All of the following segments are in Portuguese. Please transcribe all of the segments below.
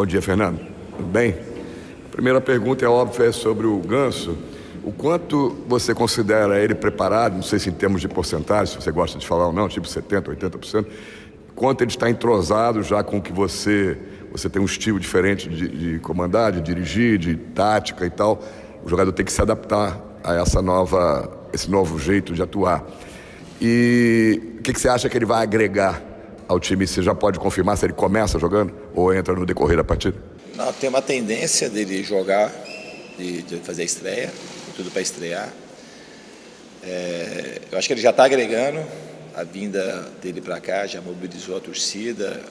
Bom dia, Fernando. Tudo bem? A primeira pergunta é óbvia, é sobre o Ganso. O quanto você considera ele preparado, não sei se em termos de porcentagem, se você gosta de falar ou não, tipo 70%, 80%, quanto ele está entrosado já com que você tem um estilo diferente de comandar, de dirigir, de tática e tal. O jogador tem que se adaptar a esse novo jeito de atuar. E o que você acha que ele vai agregar ao time? Você já pode confirmar se ele começa jogando ou entra no decorrer da partida? Não, tem uma tendência dele jogar, de fazer a estreia, tudo para estrear. Eu acho que ele já está agregando. A vinda dele para cá já mobilizou a torcida.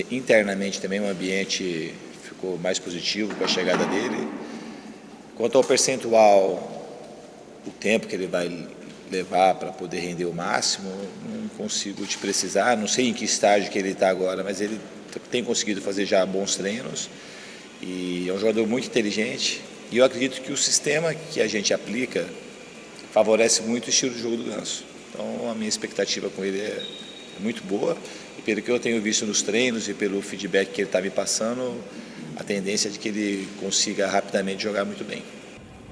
Internamente também o ambiente ficou mais positivo com a chegada dele. Quanto ao percentual, o tempo que ele vai levar para poder render o máximo, não consigo te precisar, não sei em que estágio que ele está agora, mas ele tem conseguido fazer já bons treinos e é um jogador muito inteligente e eu acredito que o sistema que a gente aplica favorece muito o estilo de jogo do Ganso. Então a minha expectativa com ele é muito boa e pelo que eu tenho visto nos treinos e pelo feedback que ele está me passando, a tendência é de que ele consiga rapidamente jogar muito bem.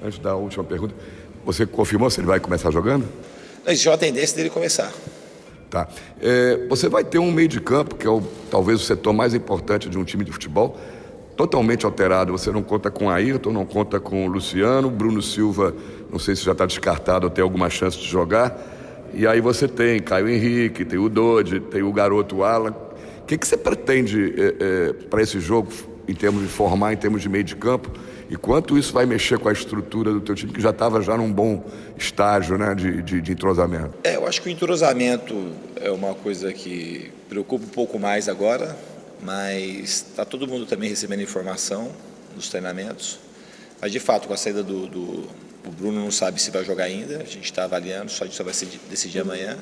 Antes da última pergunta, você confirmou se ele vai começar jogando? Existe uma tendência dele começar. Tá. Você vai ter um meio de campo, que é talvez o setor mais importante de um time de futebol, totalmente alterado. Você não conta com Ayrton, não conta com o Luciano, Bruno Silva, não sei se já está descartado ou tem alguma chance de jogar. E aí você tem Caio Henrique, tem o Dodi, tem o garoto Alan. O que você pretende para esse jogo, em termos de formar, em termos de meio de campo? E quanto isso vai mexer com a estrutura do teu time, que já estava num bom estágio, né, de entrosamento? Eu acho que o entrosamento é uma coisa que preocupa um pouco mais agora, mas está todo mundo também recebendo informação nos treinamentos. Mas, de fato, com a saída o Bruno não sabe se vai jogar ainda, a gente está avaliando, a gente só vai decidir amanhã.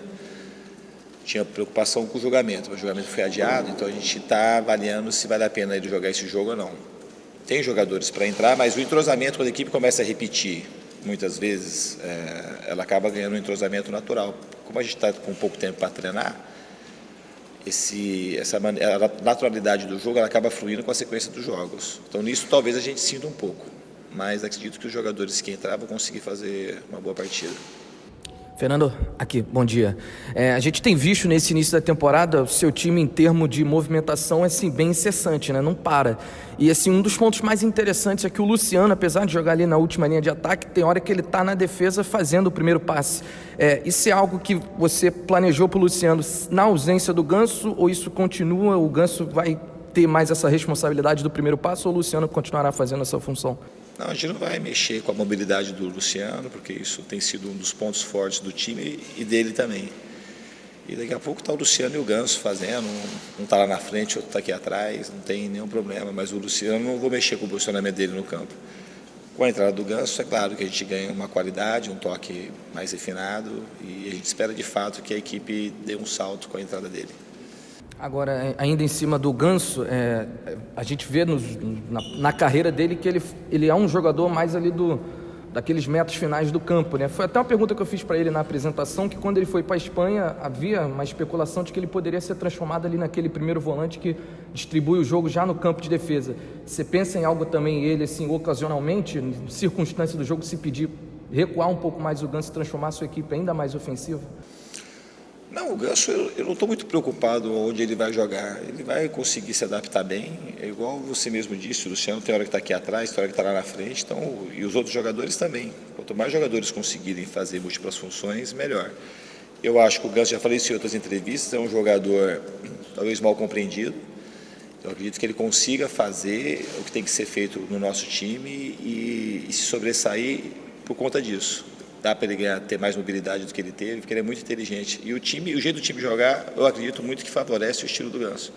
Tinha preocupação com o julgamento, mas o julgamento foi adiado, então a gente está avaliando se vale a pena ele jogar esse jogo ou não. Tem jogadores para entrar, mas o entrosamento, quando a equipe começa a repetir, muitas vezes, ela acaba ganhando um entrosamento natural. Como a gente está com pouco tempo para treinar, a naturalidade do jogo ela acaba fluindo com a sequência dos jogos. Então, nisso, talvez a gente sinta um pouco. Mas acredito que os jogadores que entraram vão conseguir fazer uma boa partida. Fernando, aqui, bom dia. A gente tem visto nesse início da temporada o seu time em termos de movimentação assim, bem incessante, né? Não para. E assim, um dos pontos mais interessantes é que o Luciano, apesar de jogar ali na última linha de ataque, tem hora que ele está na defesa fazendo o primeiro passe. Isso é algo que você planejou para o Luciano na ausência do Ganso ou isso continua? O Ganso vai ter mais essa responsabilidade do primeiro passo ou o Luciano continuará fazendo essa função? Não, a gente não vai mexer com a mobilidade do Luciano, porque isso tem sido um dos pontos fortes do time e dele também. E daqui a pouco está o Luciano e o Ganso fazendo, um está lá na frente, outro está aqui atrás, não tem nenhum problema, mas o Luciano não vou mexer com o posicionamento dele no campo. Com a entrada do Ganso, é claro que a gente ganha uma qualidade, um toque mais refinado e a gente espera de fato que a equipe dê um salto com a entrada dele. Agora, ainda em cima do Ganso, a gente vê na carreira dele que ele é um jogador mais ali daqueles metros finais do campo, né? Foi até uma pergunta que eu fiz para ele na apresentação, que quando ele foi para a Espanha, havia uma especulação de que ele poderia ser transformado ali naquele primeiro volante que distribui o jogo já no campo de defesa. Você pensa em algo também, ele, assim, ocasionalmente, em circunstância do jogo, se pedir recuar um pouco mais o Ganso e transformar a sua equipe ainda mais ofensiva? Não, o Ganso, eu não estou muito preocupado onde ele vai jogar. Ele vai conseguir se adaptar bem. É igual você mesmo disse, o Luciano tem hora que está aqui atrás, tem hora que está lá na frente, então, e os outros jogadores também. Quanto mais jogadores conseguirem fazer múltiplas funções, melhor. Eu acho que o Ganso, já falei isso em outras entrevistas, é um jogador talvez mal compreendido. Eu acredito que ele consiga fazer o que tem que ser feito no nosso time e se sobressair por conta disso. Dá para ele ter mais mobilidade do que ele teve, porque ele é muito inteligente. E o jeito do time jogar, eu acredito muito que favorece o estilo do Ganso.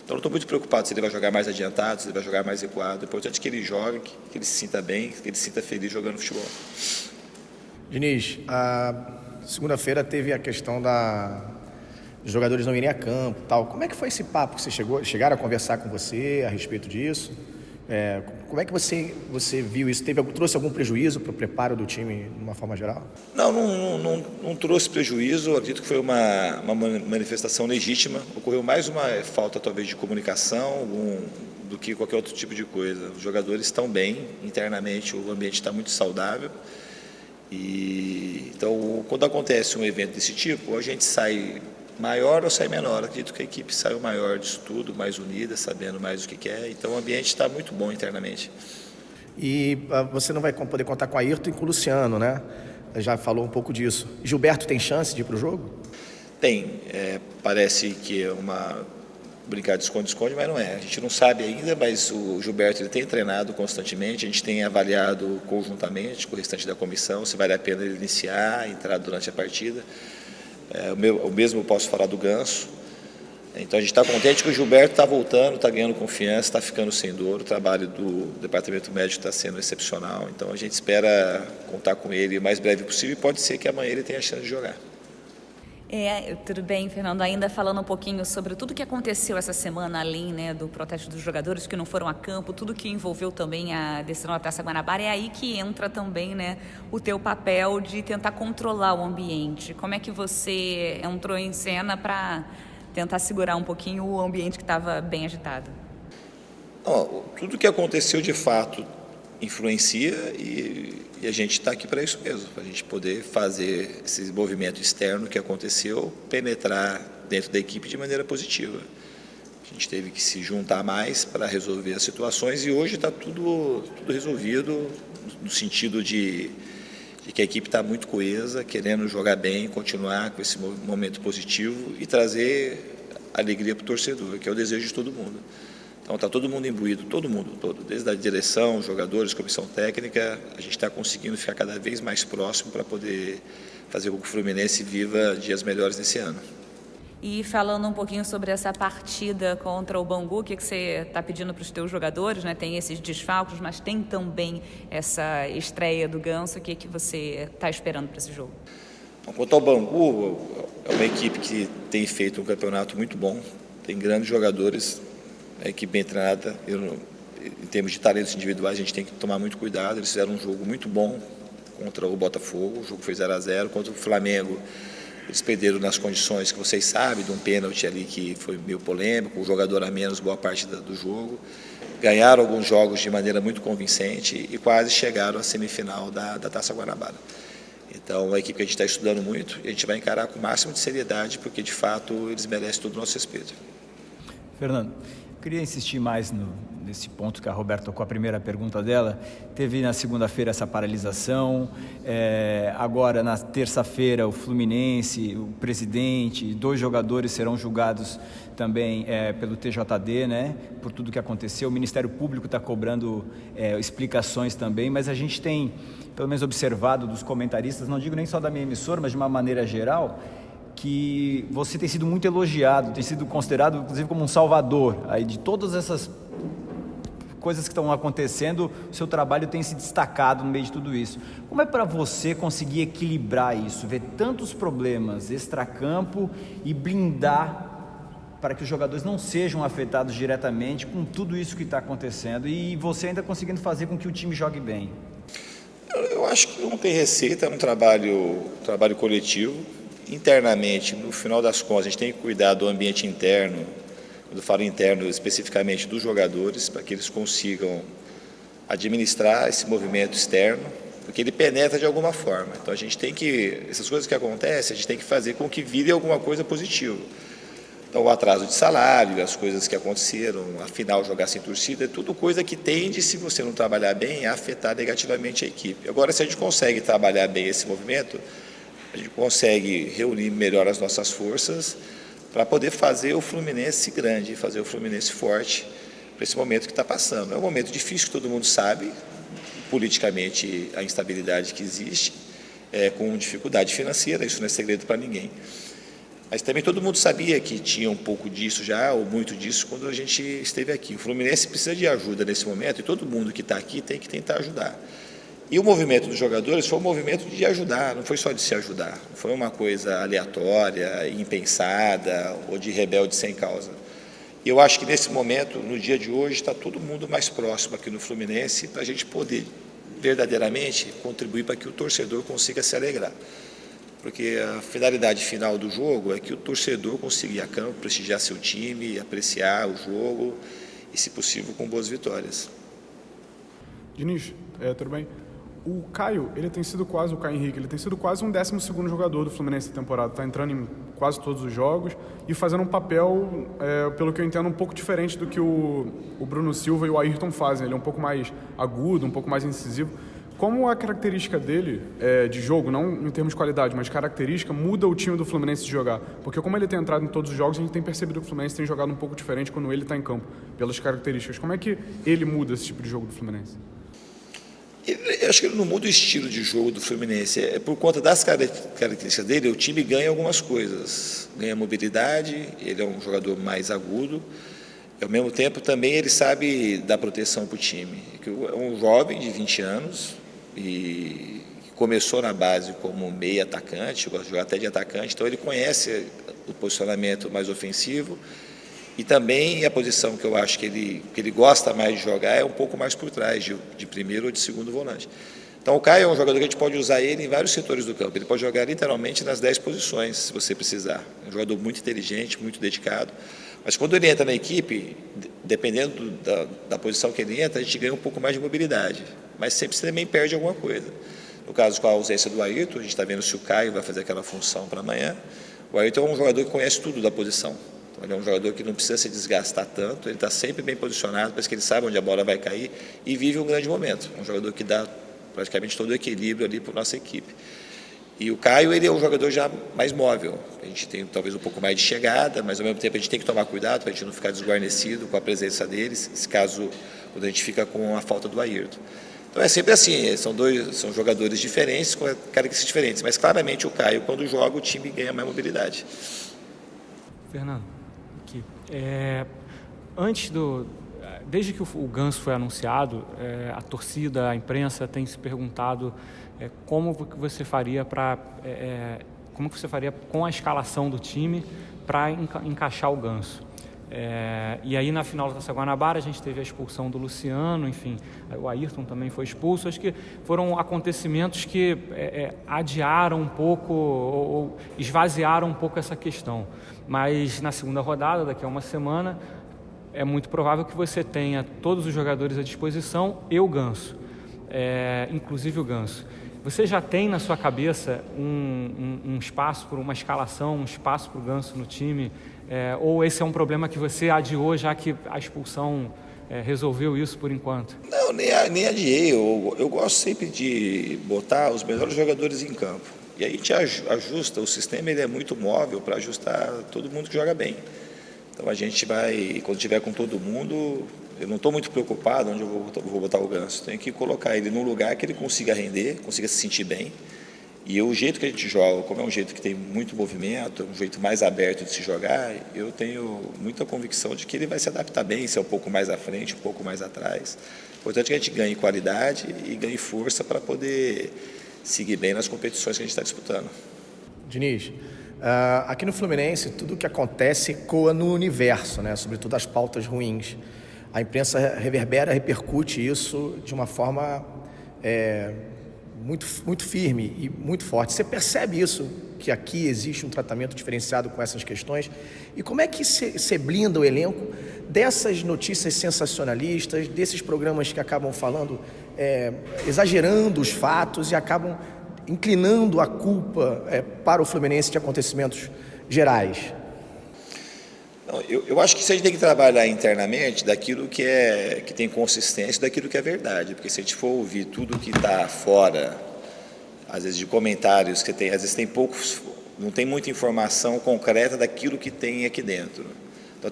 Então não estou muito preocupado se ele vai jogar mais adiantado, se ele vai jogar mais recuado. O importante é que ele jogue, que ele se sinta bem, que ele se sinta feliz jogando futebol. Diniz, a segunda-feira teve a questão dos jogadores não irem a campo, tal. Como é que foi esse papo que chegaram a conversar com você a respeito disso? Como é que você viu isso? Trouxe algum prejuízo para o preparo do time de uma forma geral? Não trouxe prejuízo. Eu acredito que foi uma manifestação legítima. Ocorreu mais uma falta talvez de comunicação, do que qualquer outro tipo de coisa. Os jogadores estão bem internamente, o ambiente está muito saudável. E então, quando acontece um evento desse tipo, a gente sai maior ou sai menor. Acredito que a equipe saiu maior disso tudo, mais unida, sabendo mais o que quer. Então, o ambiente está muito bom internamente. E você não vai poder contar com a Ayrton e com o Luciano, né? Já falou um pouco disso. Gilberto tem chance de ir para o jogo? Tem. Parece que é uma brincar de esconde-esconde, mas não é. A gente não sabe ainda, mas o Gilberto ele tem treinado constantemente, a gente tem avaliado conjuntamente com o restante da comissão se vale a pena ele iniciar, entrar durante a partida. O mesmo eu posso falar do Ganso. Então a gente está contente que o Gilberto está voltando, está ganhando confiança, está ficando sem dor. O trabalho do departamento médico está sendo excepcional. Então a gente espera contar com ele o mais breve possível e pode ser que amanhã ele tenha a chance de jogar. Tudo bem, Fernando. Ainda falando um pouquinho sobre tudo que aconteceu essa semana, além, né, do protesto dos jogadores que não foram a campo, tudo que envolveu também a decisão da Taça Guanabara, é aí que entra também, né, o teu papel de tentar controlar o ambiente. Como é que você entrou em cena para tentar segurar um pouquinho o ambiente que estava bem agitado? Tudo que aconteceu de fato influencia e a gente está aqui para isso mesmo, para a gente poder fazer esse movimento externo que aconteceu, penetrar dentro da equipe de maneira positiva. A gente teve que se juntar mais para resolver as situações e hoje está tudo resolvido no sentido de que a equipe está muito coesa, querendo jogar bem, continuar com esse momento positivo e trazer alegria para o torcedor, que é o desejo de todo mundo. Então está todo mundo imbuído, todo, desde a direção, jogadores, comissão técnica, a gente está conseguindo ficar cada vez mais próximo para poder fazer com que o Fluminense viva dias melhores nesse ano. E falando um pouquinho sobre essa partida contra o Bangu, o que você está pedindo para os teus jogadores, né? Tem esses desfalques, mas tem também essa estreia do Ganso, o que você está esperando para esse jogo? Quanto ao Bangu, é uma equipe que tem feito um campeonato muito bom, tem grandes jogadores, a equipe bem treinada. Em termos de talentos individuais, a gente tem que tomar muito cuidado. Eles fizeram um jogo muito bom contra o Botafogo, o jogo foi 0-0. Contra o Flamengo, eles perderam nas condições que vocês sabem, de um pênalti ali que foi meio polêmico, o jogador a menos boa parte do jogo. Ganharam alguns jogos de maneira muito convincente e quase chegaram à semifinal da Taça Guanabara. Então, é uma equipe que a gente está estudando muito e a gente vai encarar com o máximo de seriedade, porque de fato eles merecem todo o nosso respeito. Fernando, eu queria insistir mais nesse ponto que a Roberta tocou, a primeira pergunta dela. Teve na segunda-feira essa paralisação, agora na terça-feira o Fluminense, o presidente, 2 jogadores serão julgados também pelo TJD, né, por tudo que aconteceu. O Ministério Público está cobrando explicações também, mas a gente tem, pelo menos observado dos comentaristas, não digo nem só da minha emissora, mas de uma maneira geral, que você tem sido muito elogiado, tem sido considerado inclusive como um salvador aí de todas essas coisas que estão acontecendo. O seu trabalho tem se destacado no meio de tudo isso. Como é para você conseguir equilibrar isso, ver tantos problemas extracampo e blindar para que os jogadores não sejam afetados diretamente com tudo isso que está acontecendo e você ainda conseguindo fazer com que o time jogue bem? Eu acho que não tem receita, é um trabalho coletivo. Internamente, no final das contas, a gente tem que cuidar do ambiente interno, quando eu falo interno especificamente dos jogadores, para que eles consigam administrar esse movimento externo, porque ele penetra de alguma forma. Então a gente tem que, essas coisas que acontecem, a gente tem que fazer com que vire alguma coisa positiva. Então o atraso de salário, as coisas que aconteceram, afinal jogar sem torcida, é tudo coisa que tende, se você não trabalhar bem, a afetar negativamente a equipe. Agora, se a gente consegue trabalhar bem esse movimento, a gente consegue reunir melhor as nossas forças para poder fazer o Fluminense grande, fazer o Fluminense forte para esse momento que está passando. É um momento difícil, que todo mundo sabe, politicamente a instabilidade que existe, com dificuldade financeira, isso não é segredo para ninguém. Mas também todo mundo sabia que tinha um pouco disso já, ou muito disso, quando a gente esteve aqui. O Fluminense precisa de ajuda nesse momento e todo mundo que está aqui tem que tentar ajudar. E o movimento dos jogadores foi um movimento de ajudar, não foi só de se ajudar. Não foi uma coisa aleatória, impensada ou de rebelde sem causa. E eu acho que nesse momento, no dia de hoje, está todo mundo mais próximo aqui no Fluminense para a gente poder verdadeiramente contribuir para que o torcedor consiga se alegrar. Porque a finalidade final do jogo é que o torcedor consiga ir a campo, prestigiar seu time, apreciar o jogo e, se possível, com boas vitórias. Diniz, tudo bem? O Caio, o Caio Henrique, ele tem sido quase um 12º jogador do Fluminense na temporada. Está entrando em quase todos os jogos e fazendo um papel, pelo que eu entendo, um pouco diferente do que o Bruno Silva e o Ayrton fazem. Ele é um pouco mais agudo, um pouco mais incisivo. Como a característica dele de jogo, não em termos de qualidade, mas característica, muda o time do Fluminense de jogar? Porque como ele tem entrado em todos os jogos, a gente tem percebido que o Fluminense tem jogado um pouco diferente quando ele está em campo, pelas características. Como é que ele muda esse tipo de jogo do Fluminense? Eu acho que ele não muda o estilo de jogo do Fluminense. Por conta das características dele, o time ganha algumas coisas. Ganha mobilidade, ele é um jogador mais agudo. E, ao mesmo tempo, também ele sabe dar proteção para o time. É um jovem de 20 anos e começou na base como meio atacante, gosta de jogar até de atacante, então ele conhece o posicionamento mais ofensivo. E também a posição que eu acho que ele gosta mais de jogar é um pouco mais por trás, de primeiro ou de segundo volante. Então o Caio é um jogador que a gente pode usar ele em vários setores do campo. Ele pode jogar literalmente nas 10 posições, se você precisar. É um jogador muito inteligente, muito dedicado. Mas quando ele entra na equipe, dependendo da posição que ele entra, a gente ganha um pouco mais de mobilidade. Mas sempre você também perde alguma coisa. No caso, com a ausência do Ayrton, a gente está vendo se o Caio vai fazer aquela função para amanhã. O Ayrton é um jogador que conhece tudo da posição. Ele é um jogador que não precisa se desgastar tanto, ele está sempre bem posicionado, parece que ele sabe onde a bola vai cair e vive um grande momento. É um jogador que dá praticamente todo o equilíbrio ali para a nossa equipe. E o Caio, ele é um jogador já mais móvel. A gente tem talvez um pouco mais de chegada, mas ao mesmo tempo a gente tem que tomar cuidado para a gente não ficar desguarnecido com a presença deles, nesse caso, quando a gente fica com a falta do Ayrton. Então é sempre assim, são jogadores diferentes, com características diferentes, mas claramente o Caio, quando joga, o time ganha mais mobilidade. Fernando, aqui. Desde que o Ganso foi anunciado, a torcida, a imprensa tem se perguntado como que você faria com a escalação do time para encaixar o Ganso. E aí na final da Taça Guanabara a gente teve a expulsão do Luciano, enfim, o Ayrton também foi expulso. Acho que foram acontecimentos que adiaram um pouco ou esvaziaram um pouco essa questão. Mas na segunda rodada, daqui a uma semana, é muito provável que você tenha todos os jogadores à disposição e o Ganso, inclusive o Ganso. Você já tem na sua cabeça um espaço para uma escalação, um espaço para o Ganso no time? Ou esse é um problema que você adiou, já que a expulsão resolveu isso por enquanto? Não, nem adiei. Eu gosto sempre de botar os melhores jogadores em campo. E aí a gente ajusta, o sistema ele é muito móvel para ajustar todo mundo que joga bem. Então a gente vai, quando tiver com todo mundo, eu não estou muito preocupado onde eu vou botar o Ganso. Tenho que colocar ele num lugar que ele consiga render, consiga se sentir bem. E o jeito que a gente joga, como é um jeito que tem muito movimento, um jeito mais aberto de se jogar, eu tenho muita convicção de que ele vai se adaptar bem, se é um pouco mais à frente, um pouco mais atrás. Importante que a gente ganhe qualidade e ganhe força para poder seguir bem nas competições que a gente está disputando. Diniz, aqui no Fluminense, tudo o que acontece ecoa no universo, né? Sobretudo as pautas ruins. A imprensa repercute isso de uma forma muito firme e muito forte. Você percebe isso, que aqui existe um tratamento diferenciado com essas questões? E como é que você blinda o elenco dessas notícias sensacionalistas, desses programas que acabam falando, exagerando os fatos e acabam inclinando a culpa para o Fluminense de acontecimentos gerais? Não, eu acho que isso a gente tem que trabalhar internamente daquilo que tem consistência, daquilo que é verdade, porque se a gente for ouvir tudo que está fora, às vezes de comentários que tem, às vezes não tem muita informação concreta daquilo que tem aqui dentro. Então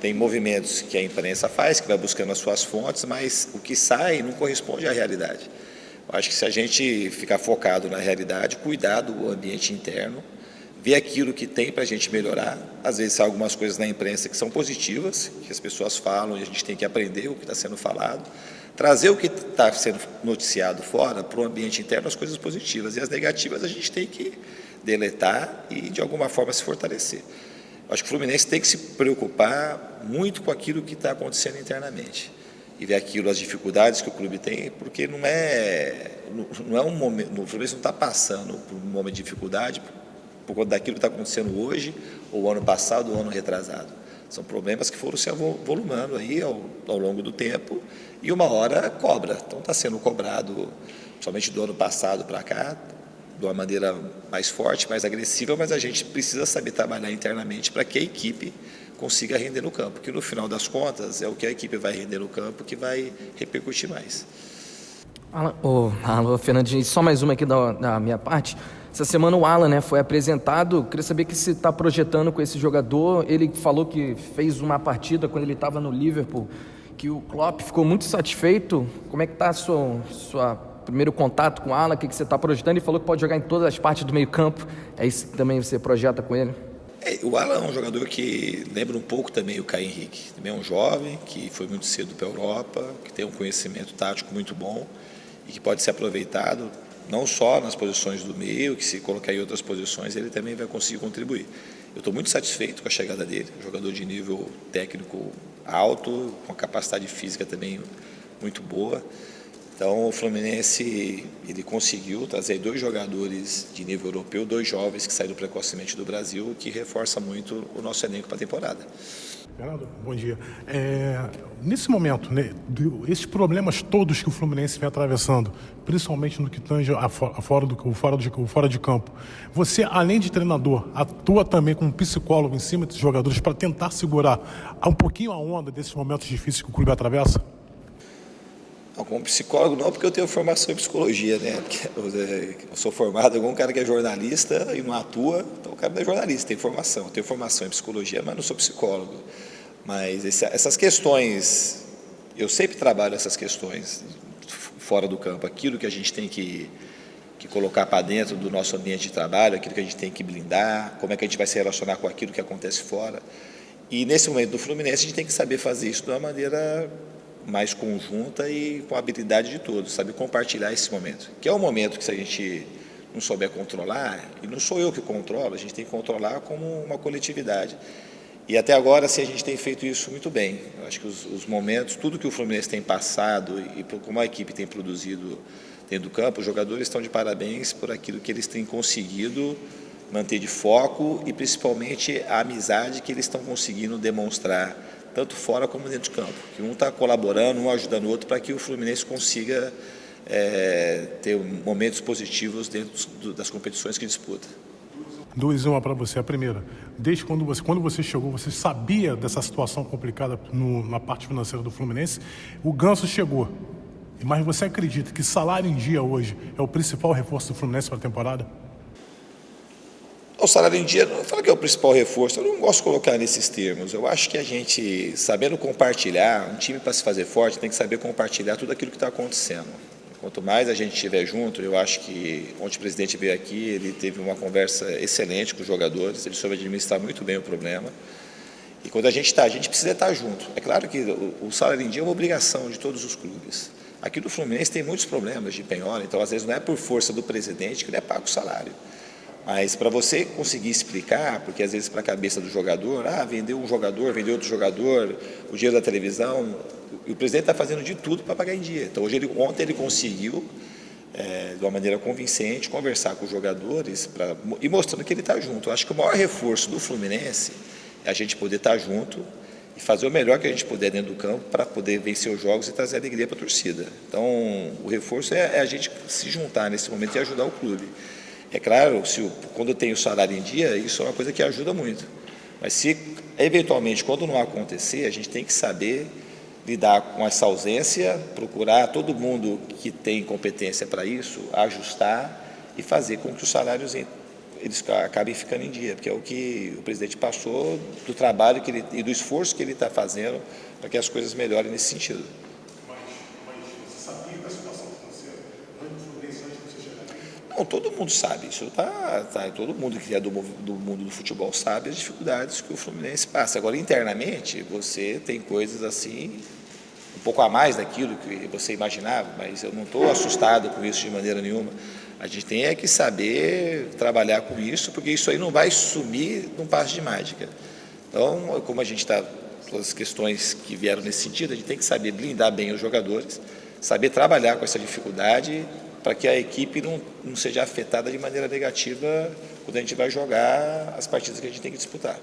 tem movimentos que a imprensa faz, que vai buscando as suas fontes, mas o que sai não corresponde à realidade. Eu acho que se a gente ficar focado na realidade, cuidar do ambiente interno, ver aquilo que tem para a gente melhorar. Às vezes há algumas coisas na imprensa que são positivas, que as pessoas falam e a gente tem que aprender o que está sendo falado, trazer o que está sendo noticiado fora para o ambiente interno, as coisas positivas, e as negativas a gente tem que deletar e de alguma forma se fortalecer. Eu acho que o Fluminense tem que se preocupar muito com aquilo que está acontecendo internamente e ver aquilo, as dificuldades que o clube tem, porque não é um momento, o Fluminense não está passando por um momento de dificuldade por conta daquilo que está acontecendo hoje, ou ano passado, ou ano retrasado. São problemas que foram se avolumando aí ao longo do tempo e uma hora cobra. Então está sendo cobrado, somente do ano passado para cá, de uma maneira mais forte, mais agressiva, mas a gente precisa saber trabalhar internamente para que a equipe consiga render no campo, que no final das contas é o que a equipe vai render no campo que vai repercutir mais. Alô, Fernandinho, só mais uma aqui da minha parte. Essa semana o Alan, né, foi apresentado. Queria saber o que você está projetando com esse jogador. Ele falou que fez uma partida quando ele estava no Liverpool, que o Klopp ficou muito satisfeito. Como é que está sua primeiro contato com o Alan? O que você está projetando? Ele falou que pode jogar em todas as partes do meio campo. É isso que também você projeta com ele? O Alan é um jogador que lembra um pouco também o Caio Henrique. Também é um jovem que foi muito cedo para a Europa, que tem um conhecimento tático muito bom e que pode ser aproveitado não só nas posições do meio, que se colocar em outras posições ele também vai conseguir contribuir. Eu estou muito satisfeito com a chegada dele, um jogador de nível técnico alto, com a capacidade física também muito boa. Então o Fluminense ele conseguiu trazer 2 jogadores de nível europeu, 2 jovens que saíram precocemente do Brasil, que reforça muito o nosso elenco para a temporada. Fernando, bom dia. Nesse momento, né, esses problemas todos que o Fluminense vem atravessando, principalmente no que tange fora de campo, você, além de treinador, atua também como psicólogo em cima desses jogadores para tentar segurar um pouquinho a onda desses momentos difíceis que o clube atravessa? Não, como psicólogo não, porque eu tenho formação em psicologia, né? Eu sou formado, algum cara que é jornalista e não atua, então o cara não é jornalista, tem formação. Eu tenho formação em psicologia, mas não sou psicólogo. Mas essas questões, eu sempre trabalho essas questões fora do campo, aquilo que a gente tem que colocar para dentro do nosso ambiente de trabalho, aquilo que a gente tem que blindar, como é que a gente vai se relacionar com aquilo que acontece fora. E nesse momento do Fluminense a gente tem que saber fazer isso de uma maneira mais conjunta e com a habilidade de todos, sabe, compartilhar esse momento, que é um momento que se a gente não souber controlar, e não sou eu que controlo, a gente tem que controlar como uma coletividade. E até agora, assim, a gente tem feito isso muito bem. Eu acho que os momentos, tudo que o Fluminense tem passado e como a equipe tem produzido dentro do campo, os jogadores estão de parabéns por aquilo que eles têm conseguido manter de foco e principalmente a amizade que eles estão conseguindo demonstrar tanto fora como dentro de campo, que um está colaborando, um ajudando o outro para que o Fluminense consiga ter momentos positivos dentro das competições que disputa. 2 e 1 para você. A primeira, desde quando você chegou, você sabia dessa situação complicada na parte financeira do Fluminense? O Ganso chegou, mas você acredita que salário em dia hoje é o principal reforço do Fluminense para a temporada? O salário em dia, não fala que é o principal reforço, eu não gosto de colocar nesses termos. Eu acho que a gente, sabendo compartilhar, um time para se fazer forte tem que saber compartilhar tudo aquilo que está acontecendo. Quanto mais a gente estiver junto, eu acho que ontem o presidente veio aqui, ele teve uma conversa excelente com os jogadores, ele soube administrar muito bem o problema. E quando a gente precisa estar junto. É claro que o salário em dia é uma obrigação de todos os clubes. Aqui no Fluminense tem muitos problemas de penhora, então às vezes não é por força do presidente que ele é pago o salário. Mas para você conseguir explicar, porque às vezes para a cabeça do jogador, vendeu um jogador, vendeu outro jogador, o dinheiro da televisão, e o presidente está fazendo de tudo para pagar em dia. Então ontem ele conseguiu, de uma maneira convincente, conversar com os jogadores e mostrando que ele está junto. Eu acho que o maior reforço do Fluminense é a gente poder estar junto e fazer o melhor que a gente puder dentro do campo para poder vencer os jogos e trazer alegria para a torcida. Então o reforço é a gente se juntar nesse momento e ajudar o clube. É claro, quando tem o salário em dia, isso é uma coisa que ajuda muito. Mas se, eventualmente, quando não acontecer, a gente tem que saber lidar com essa ausência, procurar todo mundo que tem competência para isso, ajustar e fazer com que os salários eles acabem ficando em dia, porque é o que o presidente passou do trabalho e do esforço que ele está fazendo para que as coisas melhorem nesse sentido. Não, todo mundo sabe, isso todo mundo que é do mundo do futebol sabe as dificuldades que o Fluminense passa. Agora, internamente, você tem coisas assim, um pouco a mais daquilo que você imaginava, mas eu não estou assustado com isso de maneira nenhuma. A gente tem que saber trabalhar com isso, porque isso aí não vai sumir num passe de mágica. Então, como a gente está, todas as questões que vieram nesse sentido, a gente tem que saber blindar bem os jogadores, saber trabalhar com essa dificuldade, para que a equipe não seja afetada de maneira negativa quando a gente vai jogar as partidas que a gente tem que disputar.